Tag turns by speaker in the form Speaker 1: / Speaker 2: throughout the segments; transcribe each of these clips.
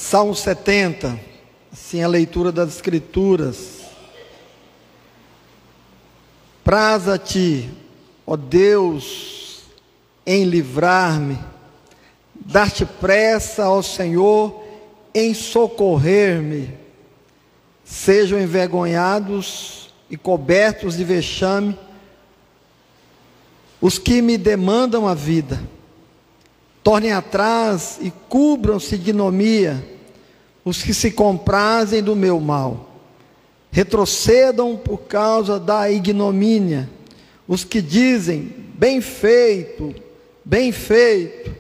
Speaker 1: Salmo 70, assim a leitura das Escrituras. Praza-te, ó Deus, em livrar-me, dar-te pressa ao Senhor em socorrer-me. Sejam envergonhados e cobertos de vexame os que me demandam a vida. Tornem atrás e cubram-se de ignomia os que se comprazem do meu mal. Retrocedam por causa da ignomínia os que dizem: bem feito, bem feito.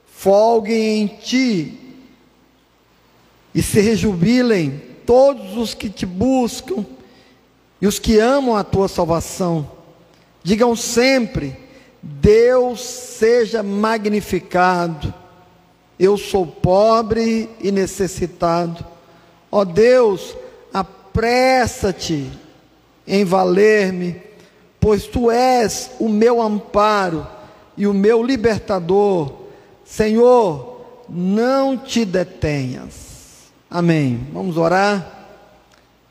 Speaker 1: Folguem em ti e se rejubilem todos os que te buscam e os que amam a tua salvação. Digam sempre: Deus seja magnificado. Eu sou pobre e necessitado. Ó Deus, apressa-te em valer-me, pois tu és o meu amparo e o meu libertador. Senhor, não te detenhas. Amém. Vamos orar.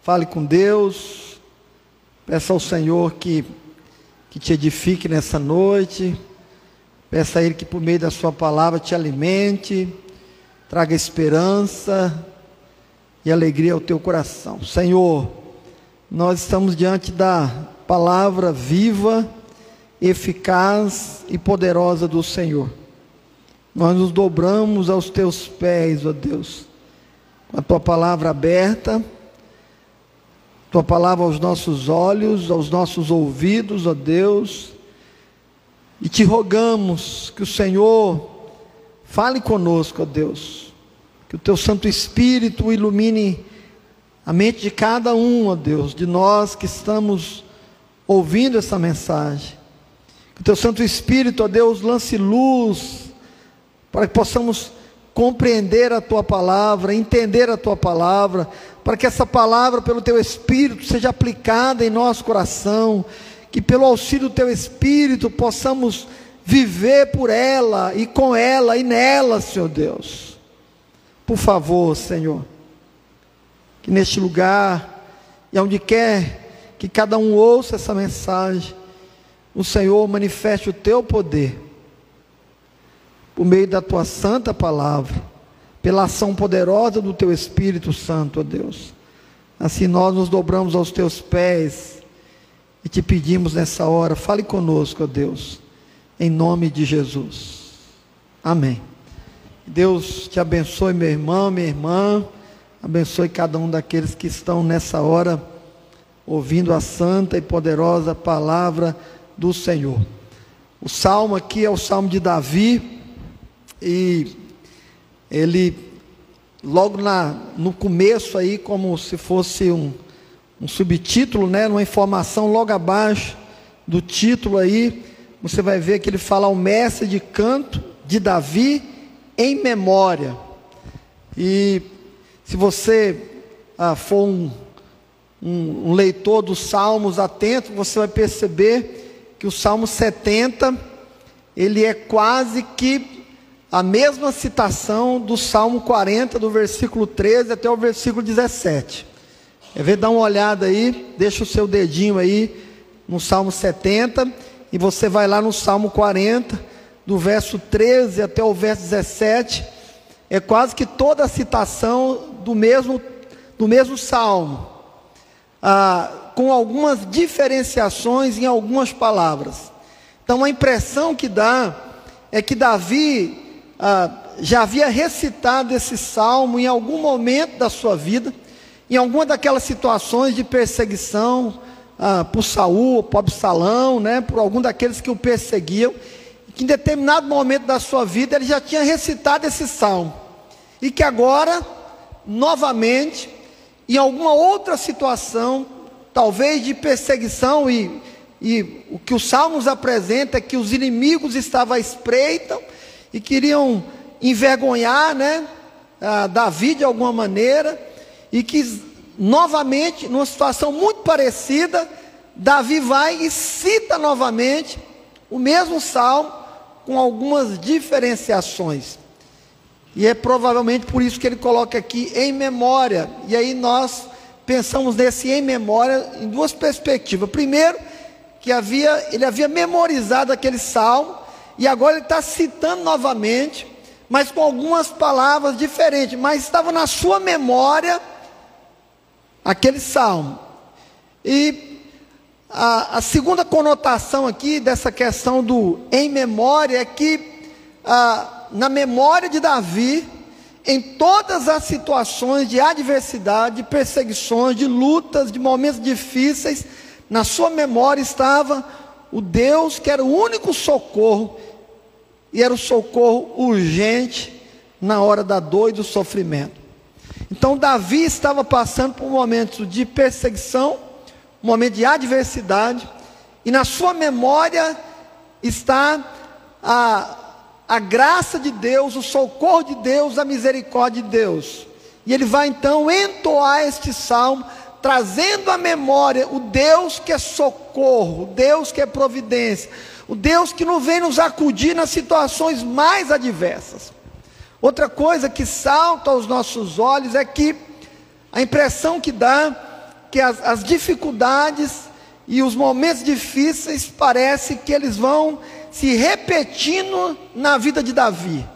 Speaker 1: Fale com Deus. Peça ao Senhor que te edifique nessa noite. Peça a Ele que por meio da sua palavra te alimente, traga esperança e alegria ao teu coração. Senhor, nós estamos diante da palavra viva, eficaz e poderosa do Senhor. Nós nos dobramos aos teus pés, ó Deus, com a tua palavra aberta, tua palavra aos nossos olhos, aos nossos ouvidos, ó Deus, e te rogamos que o Senhor fale conosco, ó Deus, que o teu Santo Espírito ilumine a mente de cada um, ó Deus, de nós que estamos ouvindo essa mensagem. Que o teu Santo Espírito, ó Deus, lance luz para que possamos compreender a tua palavra, entender a tua palavra, para que essa palavra pelo teu Espírito seja aplicada em nosso coração, que pelo auxílio do teu Espírito possamos viver por ela e com ela e nela, Senhor Deus. Por favor, Senhor, que neste lugar e onde quer que cada um ouça essa mensagem, o Senhor manifeste o teu poder por meio da tua santa palavra, pela ação poderosa do teu Espírito Santo, ó Deus. Assim nós nos dobramos aos teus pés e te pedimos nessa hora, fale conosco, ó Deus, em nome de Jesus. Amém. Deus te abençoe, meu irmão, minha irmã, abençoe cada um daqueles que estão nessa hora ouvindo a santa e poderosa palavra do Senhor. O salmo aqui é o salmo de Davi, e ele logo no começo aí, como se fosse um subtítulo, né, uma informação logo abaixo do título aí, você vai ver que ele fala: o mestre de canto de Davi em memória. E se você for um leitor dos salmos atento, você vai perceber que o Salmo 70, ele é quase que a mesma citação do Salmo 40, do versículo 13 até o versículo 17. Quer ver? Dá uma olhada aí, deixa o seu dedinho aí no Salmo 70, e você vai lá no Salmo 40, do verso 13 até o verso 17, é quase que toda a citação do mesmo Salmo, com algumas diferenciações em algumas palavras. Então a impressão que dá é que Davi já havia recitado esse salmo em algum momento da sua vida, em alguma daquelas situações de perseguição por Saul, por Absalão, né, por algum daqueles que o perseguiam, que em determinado momento da sua vida ele já tinha recitado esse salmo, e que agora, novamente, em alguma outra situação, talvez de perseguição, e o que os salmos apresentam é que os inimigos estavam à espreita e queriam envergonhar, né, Davi de alguma maneira, e que novamente, numa situação muito parecida, Davi vai e cita novamente o mesmo salmo, com algumas diferenciações. E é provavelmente por isso que ele coloca aqui em memória. E aí nós pensamos nesse em memória em duas perspectivas. Primeiro, que ele havia memorizado aquele salmo, e agora ele está citando novamente, mas com algumas palavras diferentes, mas estava na sua memória aquele salmo. E a segunda conotação aqui dessa questão do em memória é que na memória de Davi, em todas as situações de adversidade, de perseguições, de lutas, de momentos difíceis, na sua memória estava o Deus que era o único socorro, e era o socorro urgente na hora da dor e do sofrimento. Então Davi estava passando por um momento de perseguição, um momento de adversidade, e na sua memória está a graça de Deus, o socorro de Deus, a misericórdia de Deus. E ele vai então entoar este salmo, trazendo à memória o Deus que é socorro, o Deus que é providência, o Deus que não vem nos acudir nas situações mais adversas. Outra coisa que salta aos nossos olhos é que a impressão que dá que as dificuldades e os momentos difíceis parece que eles vão se repetindo na vida de Davi.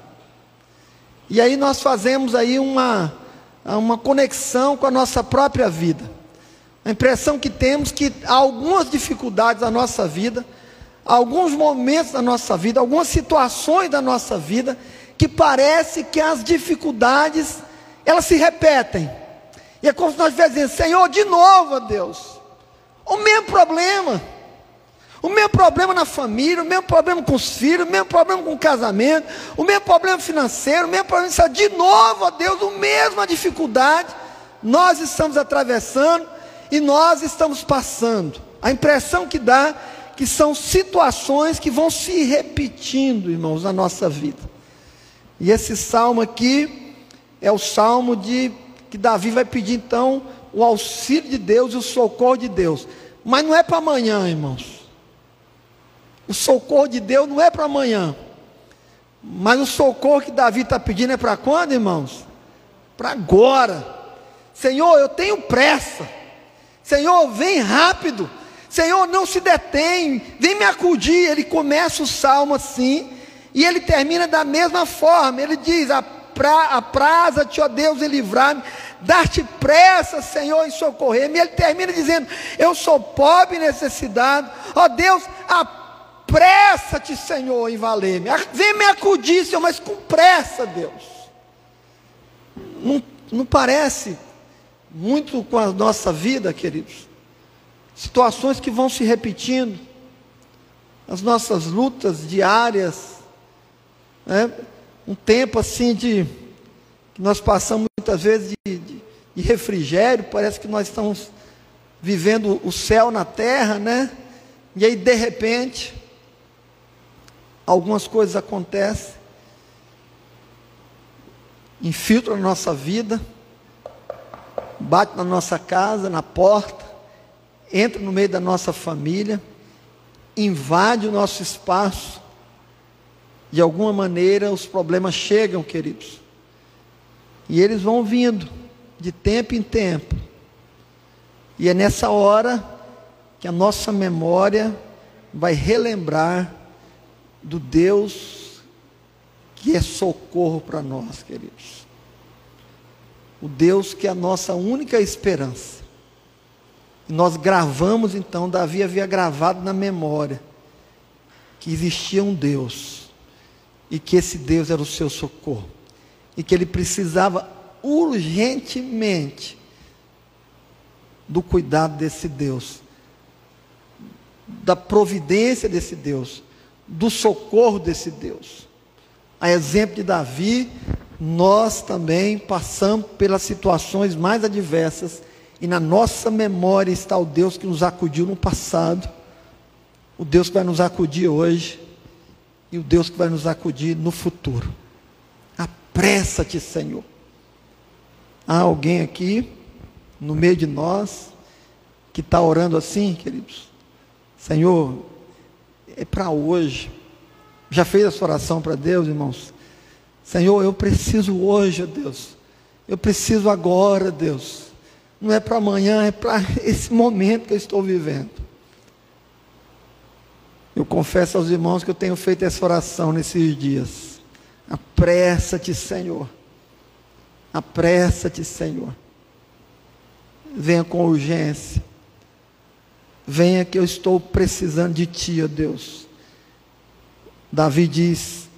Speaker 1: E aí nós fazemos aí uma conexão com a nossa própria vida. A impressão que temos que há algumas dificuldades da nossa vida, alguns momentos da nossa vida, algumas situações da nossa vida, que parece que as dificuldades, elas se repetem. E é como se nós estivéssemos dizendo: Senhor, de novo, ó Deus, o mesmo problema na família, o mesmo problema com os filhos, o mesmo problema com o casamento, o mesmo problema financeiro, o mesmo problema, de novo, ó Deus, a mesma dificuldade, nós estamos atravessando e nós estamos passando. A impressão que dá que são situações que vão se repetindo, irmãos, na nossa vida. E esse salmo aqui é o salmo que Davi vai pedir então o auxílio de Deus e o socorro de Deus. Mas não é para amanhã, irmãos. O socorro de Deus não é para amanhã. Mas o socorro que Davi está pedindo é para quando, irmãos? Para agora. Senhor, eu tenho pressa. Senhor, vem rápido. Senhor, não se detém, vem me acudir. Ele começa o salmo assim, e ele termina da mesma forma. Ele diz: apraza-te, ó Deus, em livrar-me, dar-te pressa, Senhor, em socorrer-me. Ele termina dizendo: eu sou pobre e necessitado, ó Deus, apressa-te, Senhor, em valer-me. Vem me acudir, Senhor, mas com pressa, Deus. Não parece muito com a nossa vida, queridos? Situações que vão se repetindo, as nossas lutas diárias, né? Um tempo assim que nós passamos muitas vezes de refrigério, parece que nós estamos vivendo o céu na terra, né? E aí de repente algumas coisas acontecem, infiltram na nossa vida, bate na nossa casa, na porta, entra no meio da nossa família, invade o nosso espaço. De alguma maneira os problemas chegam, queridos, e eles vão vindo de tempo em tempo, e é nessa hora que a nossa memória vai relembrar do Deus que é socorro para nós, queridos, o Deus que é a nossa única esperança. E nós gravamos então, Davi havia gravado na memória que existia um Deus, e que esse Deus era o seu socorro, e que ele precisava urgentemente do cuidado desse Deus, da providência desse Deus, do socorro desse Deus. A exemplo de Davi, nós também passamos pelas situações mais adversas, e na nossa memória está o Deus que nos acudiu no passado, o Deus que vai nos acudir hoje, e o Deus que vai nos acudir no futuro. Apressa-te, Senhor. Há alguém aqui, no meio de nós, que está orando assim, queridos? Senhor, é para hoje. Já fez essa oração para Deus, irmãos? Senhor, eu preciso hoje, Deus. Eu preciso agora, Deus. Não é para amanhã, é para esse momento que eu estou vivendo. Eu confesso aos irmãos que eu tenho feito essa oração nesses dias. Apressa-te, Senhor. Apressa-te, Senhor. Venha com urgência. Venha que eu estou precisando de Ti, ó Deus. Davi diz: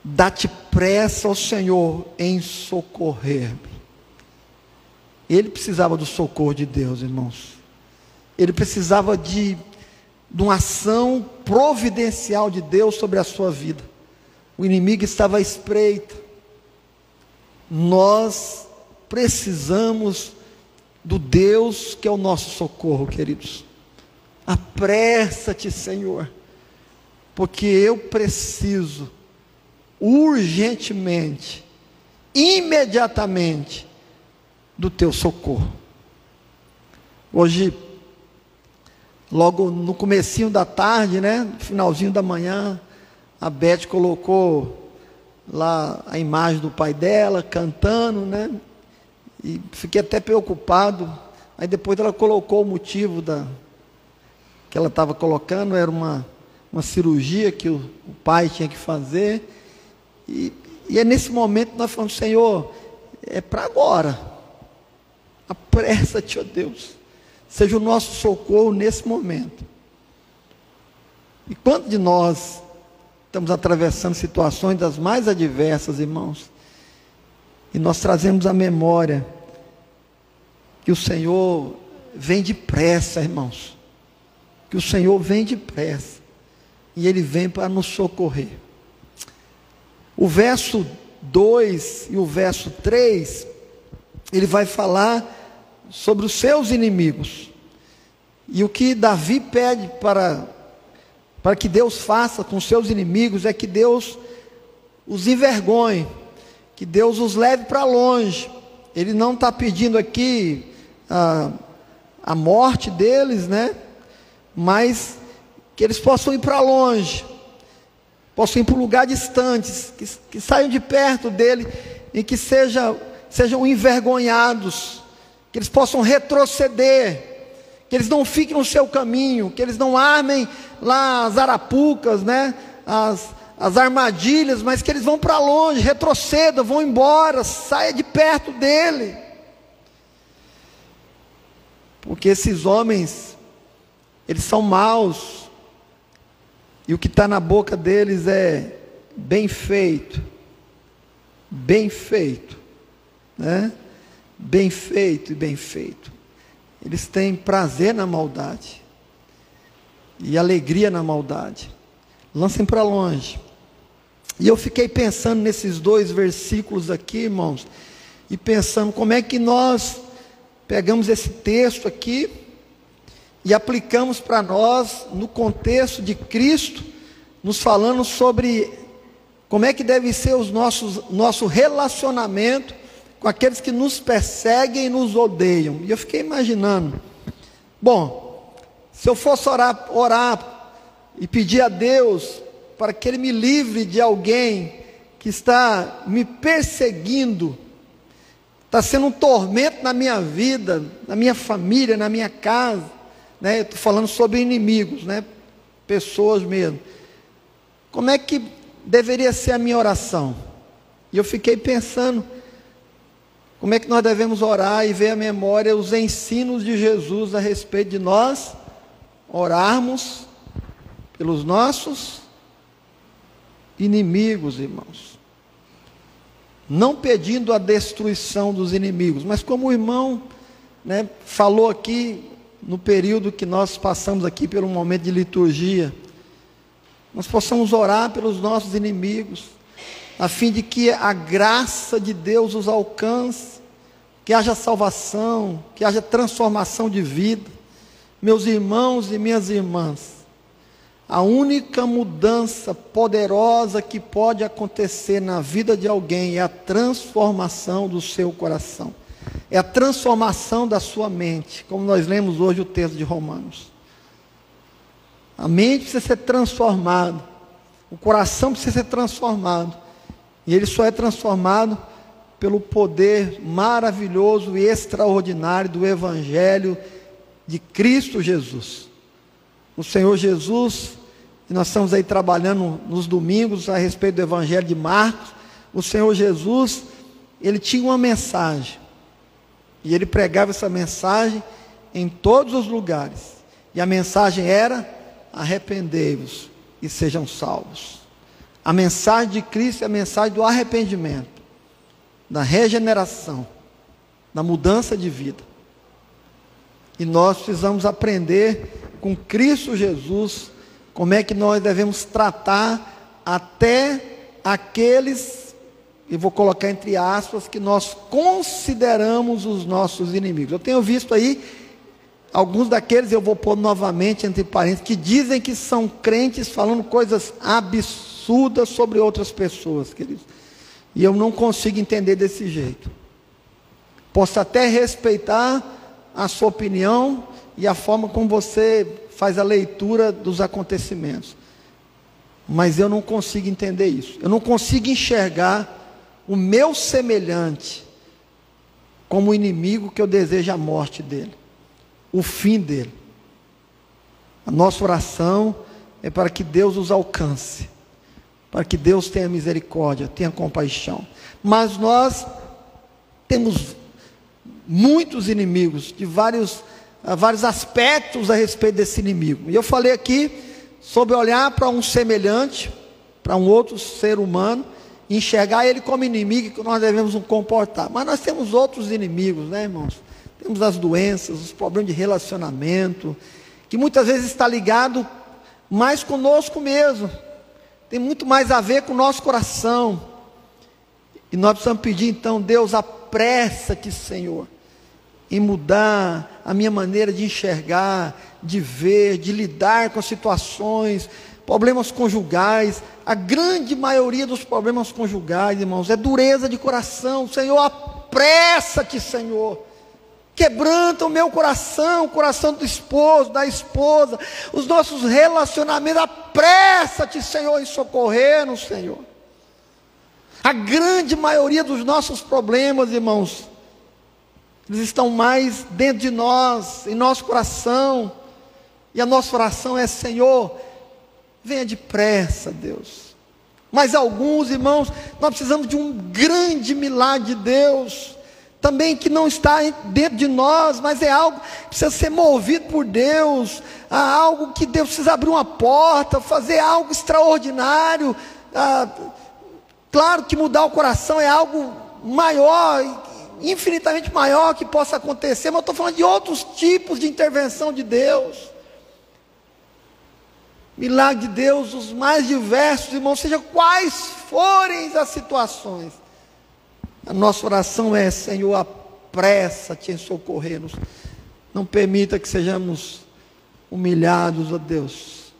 Speaker 1: dá-te pressa ao Senhor em socorrer-me. Ele precisava do socorro de Deus, irmãos. Ele precisava de uma ação providencial de Deus sobre a sua vida. O inimigo estava à espreita. Nós precisamos do Deus que é o nosso socorro, queridos. Apressa-te, Senhor, porque eu preciso urgentemente, imediatamente, do teu socorro. Hoje, logo no comecinho da tarde, no finalzinho da manhã, a Beth colocou lá a imagem do pai dela, cantando, e fiquei até preocupado. Aí depois ela colocou o motivo que ela estava colocando, era uma cirurgia que o pai tinha que fazer, e é nesse momento que nós falamos: Senhor, é para agora. Apressa-te, ó Deus, seja o nosso socorro nesse momento. E quantos de nós estamos atravessando situações das mais adversas, irmãos, e nós trazemos à memória que o Senhor vem depressa, irmãos, que o Senhor vem depressa, e Ele vem para nos socorrer. O verso 2 e o verso 3, ele vai falar sobre os seus inimigos. E o que Davi pede para que Deus faça com os seus inimigos é que Deus os envergonhe, que Deus os leve para longe. Ele não está pedindo aqui a morte deles, mas que eles possam ir para longe, possam ir para um lugar distante, que saiam de perto dele e que sejam envergonhados, que eles possam retroceder, que eles não fiquem no seu caminho, que eles não armem lá as arapucas, as armadilhas, mas que eles vão para longe, retrocedam, vão embora, saia de perto dele. Porque esses homens, eles são maus, e o que está na boca deles é bem feito, bem feito, bem feito e bem feito. Eles têm prazer na maldade e alegria na maldade. Lancem para longe. E eu fiquei pensando nesses 2 versículos aqui, irmãos, e pensando como é que nós pegamos esse texto aqui e aplicamos para nós no contexto de Cristo, nos falando sobre como é que deve ser nosso relacionamento com aqueles que nos perseguem e nos odeiam. E eu fiquei imaginando, bom, se eu fosse orar e pedir a Deus para que Ele me livre de alguém que está me perseguindo, está sendo um tormento na minha vida, na minha família, na minha casa, eu estou falando sobre inimigos, pessoas mesmo. Como é que deveria ser a minha oração? E eu fiquei pensando, como é que nós devemos orar e ver à memória os ensinos de Jesus a respeito de nós orarmos pelos nossos inimigos, irmãos. Não pedindo a destruição dos inimigos, mas como o irmão falou aqui, no período que nós passamos aqui pelo momento de liturgia, nós possamos orar pelos nossos inimigos, a fim de que a graça de Deus os alcance, que haja salvação, que haja transformação de vida. Meus irmãos e minhas irmãs, a única mudança poderosa que pode acontecer na vida de alguém é a transformação do seu coração, é a transformação da sua mente, como nós lemos hoje o texto de Romanos. A mente precisa ser transformada, o coração precisa ser transformado, E ele só é transformado pelo poder maravilhoso e extraordinário do Evangelho de Cristo Jesus. O Senhor Jesus, e nós estamos aí trabalhando nos domingos a respeito do Evangelho de Marcos. O Senhor Jesus, ele tinha uma mensagem, e ele pregava essa mensagem em todos os lugares, e a mensagem era: arrependei-vos e sejam salvos. A mensagem de Cristo é a mensagem do arrependimento, da regeneração, da mudança de vida. E nós precisamos aprender com Cristo Jesus como é que nós devemos tratar até aqueles, e vou colocar entre aspas, que nós consideramos os nossos inimigos. Eu tenho visto aí alguns daqueles, eu vou pôr novamente entre parênteses, que dizem que são crentes falando coisas absurdas sobre outras pessoas, queridos. E eu não consigo entender desse jeito. Posso até respeitar a sua opinião e a forma como você faz a leitura dos acontecimentos, mas eu não consigo entender isso. Eu não consigo enxergar o meu semelhante como inimigo que eu desejo a morte dele, o fim dele. A nossa oração é para que Deus os alcance, para que Deus tenha misericórdia, tenha compaixão. Mas nós temos muitos inimigos, de vários aspectos a respeito desse inimigo. E eu falei aqui sobre olhar para um semelhante, para um outro ser humano, e enxergar ele como inimigo que nós devemos nos comportar. Mas nós temos outros inimigos, né, irmãos? Temos as doenças, os problemas de relacionamento, que muitas vezes está ligado mais conosco mesmo, tem muito mais a ver com o nosso coração. E nós precisamos pedir então: Deus, apressa-te, Senhor, em mudar a minha maneira de enxergar, de ver, de lidar com situações, problemas conjugais. A grande maioria dos problemas conjugais, irmãos, é dureza de coração. Senhor, apressa-te, Senhor, quebranta o meu coração, o coração do esposo, da esposa, os nossos relacionamentos. Apressa-te, Senhor, em socorrer-nos, Senhor. A grande maioria dos nossos problemas, irmãos, eles estão mais dentro de nós, em nosso coração. E a nossa oração é: Senhor, venha depressa, Deus. Mas alguns, irmãos, nós precisamos de um grande milagre de Deus, também que não está dentro de nós, mas é algo que precisa ser movido por Deus, algo que Deus precisa abrir uma porta, fazer algo extraordinário. Claro que mudar o coração é algo maior, infinitamente maior que possa acontecer, mas eu estou falando de outros tipos de intervenção de Deus. Milagre de Deus, os mais diversos, irmãos, seja quais forem as situações. A nossa oração é: Senhor, apressa-te em socorrer-nos. Não permita que sejamos humilhados, ó Deus.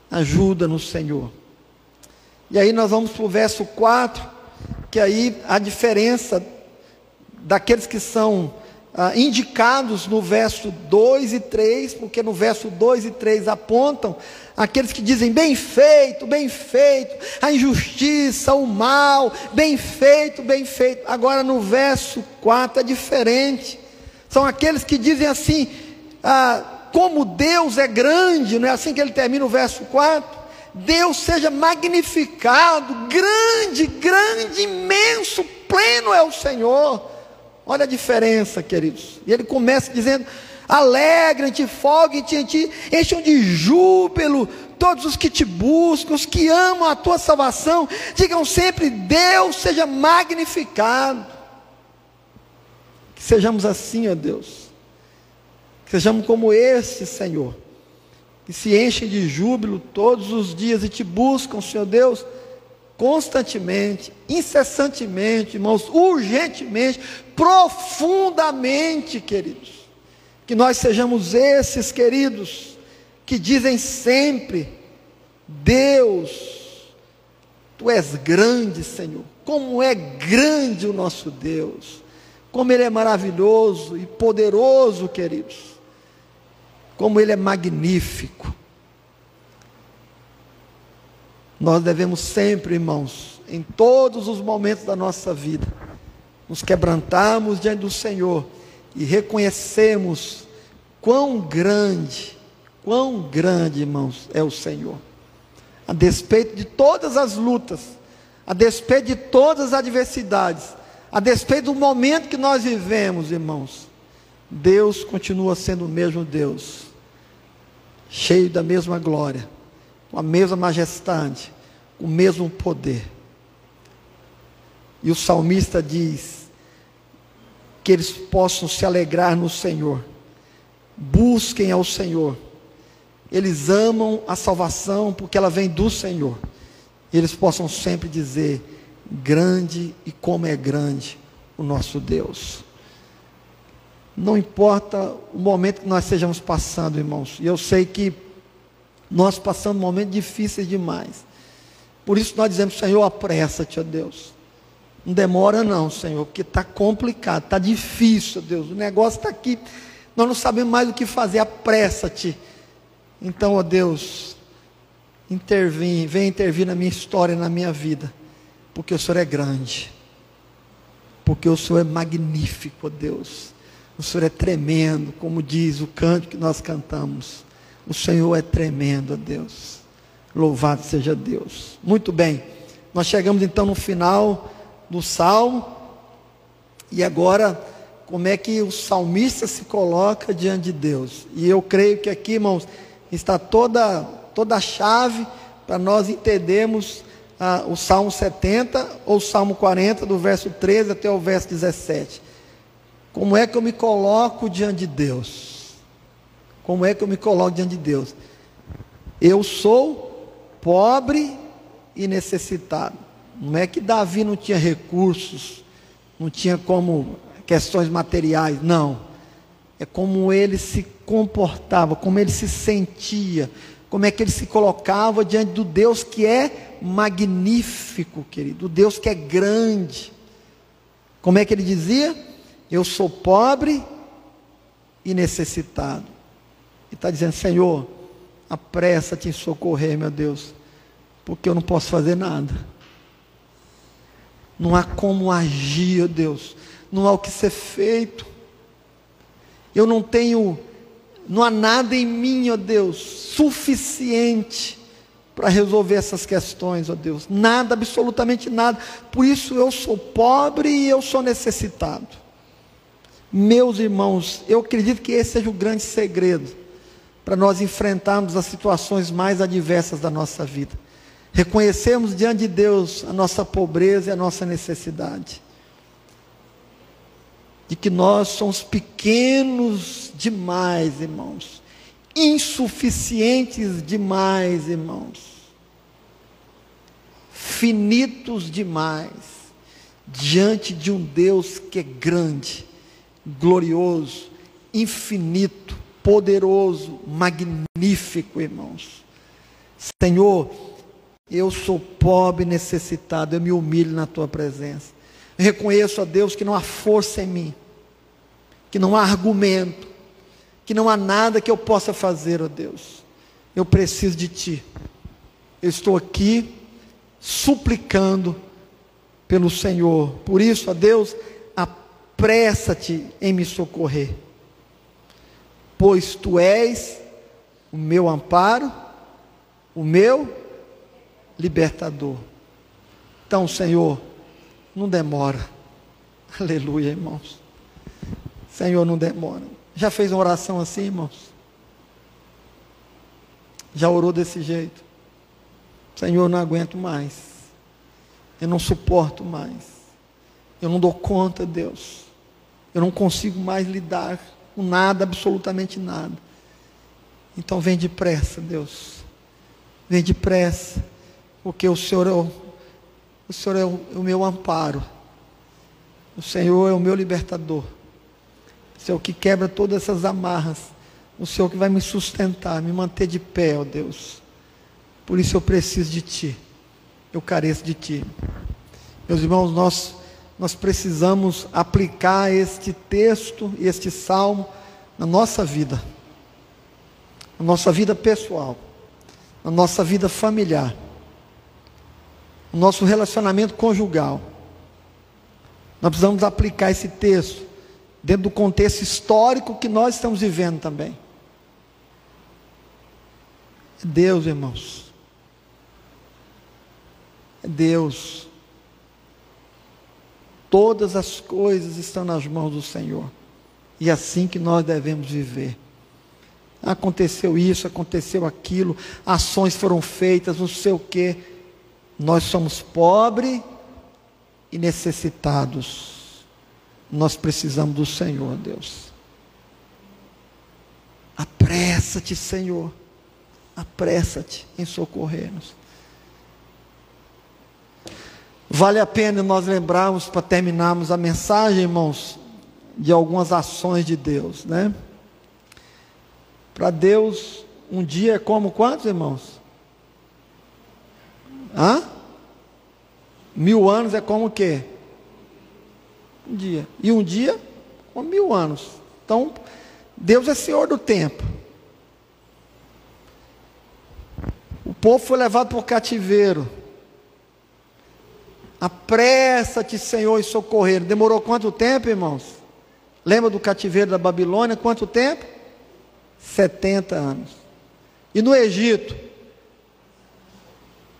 Speaker 1: Ajuda-nos, Senhor. E aí nós vamos para o verso 4, que aí a diferença daqueles que são indicados no verso 2 e 3, porque no verso 2 e 3 apontam aqueles que dizem: bem feito, a injustiça, o mal, bem feito, bem feito. Agora no verso 4 é diferente. São aqueles que dizem assim: como Deus é grande, não é assim que ele termina o verso 4? Deus seja magnificado, grande, imenso, pleno é o Senhor. Olha a diferença, queridos. E ele começa dizendo: alegrem-te, folguem-te em ti, encham de júbilo todos os que te buscam, os que amam a tua salvação. Digam sempre: Deus seja magnificado. Que sejamos assim, ó Deus. Que sejamos como esse, Senhor, que se enchem de júbilo todos os dias e te buscam, Senhor Deus, constantemente, incessantemente, irmãos, urgentemente, profundamente, queridos. Que nós sejamos esses, queridos, que dizem sempre: Deus, Tu és grande, Senhor. Como é grande o nosso Deus, como Ele é maravilhoso e poderoso, queridos, como Ele é magnífico. Nós devemos sempre, irmãos, em todos os momentos da nossa vida, nos quebrantarmos diante do Senhor e reconhecermos quão grande, irmãos, é o Senhor. A despeito de todas as lutas, a despeito de todas as adversidades, a despeito do momento que nós vivemos, irmãos, Deus continua sendo o mesmo Deus, cheio da mesma glória, com a mesma majestade, com o mesmo poder. E o salmista diz que eles possam se alegrar no Senhor, busquem ao Senhor. Eles amam a salvação porque ela vem do Senhor. E eles possam sempre dizer: grande e como é grande o nosso Deus. Não importa o momento que nós estejamos passando, irmãos, e eu sei que nós passamos momentos difíceis demais. Por isso nós dizemos: Senhor, apressa-te, ó Deus. Não demora não, Senhor, porque está complicado, está difícil, ó Deus. O negócio está aqui, nós não sabemos mais o que fazer, apressa-te. Então, ó Deus, vem intervir na minha história, na minha vida, porque o Senhor é grande, porque o Senhor é magnífico, ó Deus. O Senhor é tremendo, como diz o canto que nós cantamos. O Senhor é tremendo, ó Deus. Louvado seja Deus. Muito bem, nós chegamos então no final do salmo. E agora, como é que o salmista se coloca diante de Deus? E eu creio que aqui, irmãos, está toda a chave para nós entendermos o Salmo 70 ou o Salmo 40, do verso 13 até o verso 17. Como é que eu me coloco diante de Deus? Como é que eu me coloco diante de Deus? Eu sou pobre e necessitado. Não é que Davi não tinha recursos, não tinha como questões materiais, não. É como ele se comportava, como ele se sentia, como é que ele se colocava diante do Deus que é magnífico, querido, o Deus que é grande. Como é que ele dizia? Eu sou pobre e necessitado. E está dizendo: Senhor, apressa-te em socorrer, meu Deus, porque eu não posso fazer nada. Não há como agir, ó Deus, não há o que ser feito. Eu não há nada em mim, ó Deus, suficiente para resolver essas questões, ó Deus. Nada, absolutamente nada. Por isso eu sou pobre e eu sou necessitado. Meus irmãos, eu acredito que esse seja o grande segredo para nós enfrentarmos as situações mais adversas da nossa vida. Reconhecermos diante de Deus a nossa pobreza e a nossa necessidade. De que nós somos pequenos demais, irmãos. Insuficientes demais, irmãos. Finitos demais. Diante de um Deus que é grande, glorioso, infinito, poderoso, magnífico, irmãos. Senhor, eu sou pobre e necessitado, eu me humilho na tua presença. Eu reconheço, ó Deus, que não há força em mim, que não há argumento, que não há nada que eu possa fazer, ó Deus. Eu preciso de ti. Eu estou aqui suplicando pelo Senhor. Por isso, ó Deus, apressa-te em me socorrer, pois tu és o meu amparo, o meu libertador. Então, Senhor, não demora. Aleluia, irmãos. Senhor, não demora. Já fez uma oração assim, irmãos? Já orou desse jeito? Senhor, eu não aguento mais. Eu não suporto mais. Eu não dou conta, Deus. Eu não consigo mais lidar com nada, absolutamente nada. Então vem depressa, Deus. Vem depressa, porque o Senhor é o meu amparo. O Senhor é o meu libertador. O Senhor que quebra todas essas amarras. O Senhor que vai me sustentar, me manter de pé, ó Deus. Por isso eu preciso de Ti. Eu careço de Ti. Meus irmãos, nós precisamos aplicar este texto e este salmo na nossa vida. Na nossa vida pessoal. Na nossa vida familiar. o nosso relacionamento conjugal. Nós precisamos aplicar esse texto dentro do contexto histórico que nós estamos vivendo também. É Deus, irmãos. É Deus. Todas as coisas estão nas mãos do Senhor. E é assim que nós devemos viver. Aconteceu isso, aconteceu aquilo, ações foram feitas, não sei o quê. Nós somos pobres e necessitados. Nós precisamos do Senhor, Deus. Apressa-te, Senhor. Apressa-te em socorrer-nos. Vale a pena nós lembrarmos, para terminarmos a mensagem, irmãos, de algumas ações de Deus, né? Para Deus, um dia é como quantos, irmãos? 1000 anos é como o quê? Um dia. E um dia, como 1000 anos. Então, Deus é Senhor do tempo. O povo foi levado para o cativeiro. Apressa-te, Senhor, em socorrer. Demorou quanto tempo, irmãos? Lembra do cativeiro da Babilônia? Quanto tempo? 70 anos. E no Egito?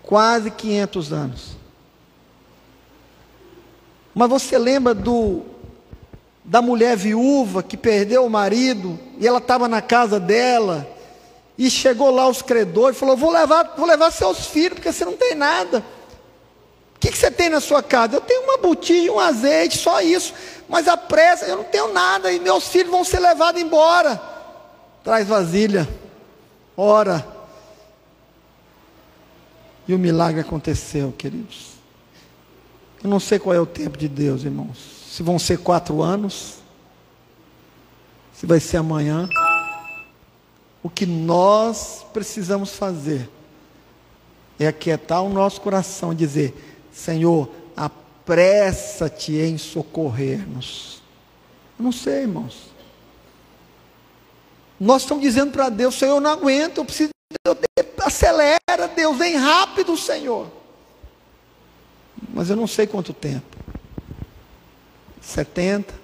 Speaker 1: Quase 500 anos. Mas você lembra da mulher viúva que perdeu o marido, e ela estava na casa dela, e chegou lá os credores, e falou: vou levar seus filhos, porque você não tem nada. O que você tem na sua casa? Eu tenho uma botija, um azeite, só isso. Mas a pressa, eu não tenho nada, e meus filhos vão ser levados embora. Traz vasilha, ora. E o milagre aconteceu, queridos. Eu não sei qual é o tempo de Deus, irmãos. Se vão ser 4 anos, se vai ser amanhã. O que nós precisamos fazer é aquietar o nosso coração e dizer: Senhor, apressa-te em socorrer-nos. Eu não sei, irmãos. Nós estamos dizendo para Deus: Senhor, eu não aguento, eu preciso, acelera, Deus, vem rápido, Senhor. Mas eu não sei quanto tempo. 70,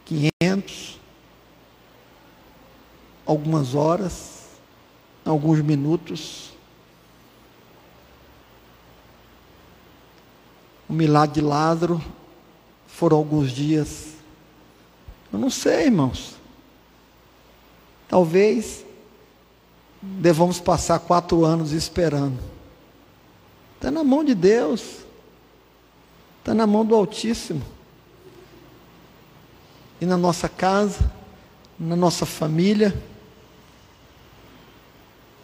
Speaker 1: 500, algumas horas, alguns minutos. O milagre de Lázaro foram alguns dias. Eu não sei, irmãos. Talvez devamos passar 4 anos esperando. Está na mão de Deus. Está na mão do Altíssimo. E na nossa casa, na nossa família,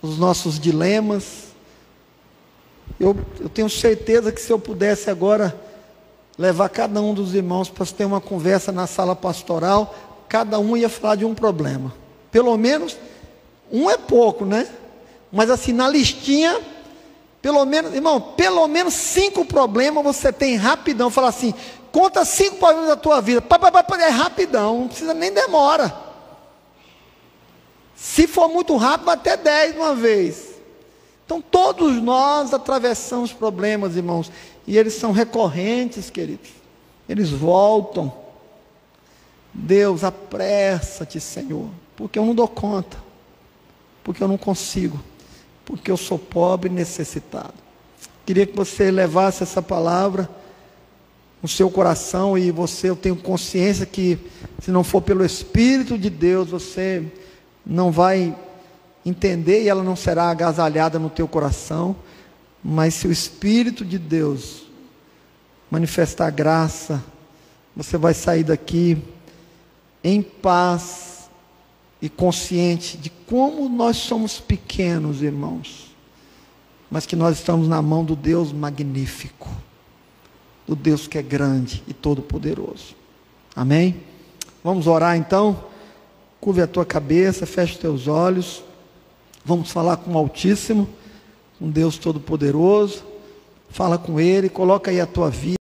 Speaker 1: os nossos dilemas. Eu tenho certeza que se eu pudesse agora levar cada um dos irmãos para ter uma conversa na sala pastoral, cada um ia falar de um problema. Pelo menos, um é pouco, né? Mas assim, na listinha, pelo menos, irmão, pelo menos 5 problemas você tem rapidão. Fala assim, conta 5 problemas da tua vida. É rapidão, não precisa nem demora. Se for muito rápido, até 10 de uma vez. Então todos nós atravessamos problemas, irmãos. E eles são recorrentes, queridos. Eles voltam. Deus, apressa-te, Senhor. Porque eu não dou conta. Porque eu não consigo. Porque eu sou pobre e necessitado. Queria que você levasse essa palavra no seu coração. E eu tenho consciência que se não for pelo Espírito de Deus, você não vai entender e ela não será agasalhada no teu coração. Mas se o Espírito de Deus manifestar graça, você vai sair daqui em paz e consciente de como nós somos pequenos, irmãos, mas que nós estamos na mão do Deus magnífico, do Deus que é grande e todo-poderoso. Amém? Vamos orar então. Curve a tua cabeça, feche os teus olhos. Vamos falar com o Altíssimo, com Deus Todo-Poderoso. Fala com Ele, coloca aí a tua vida.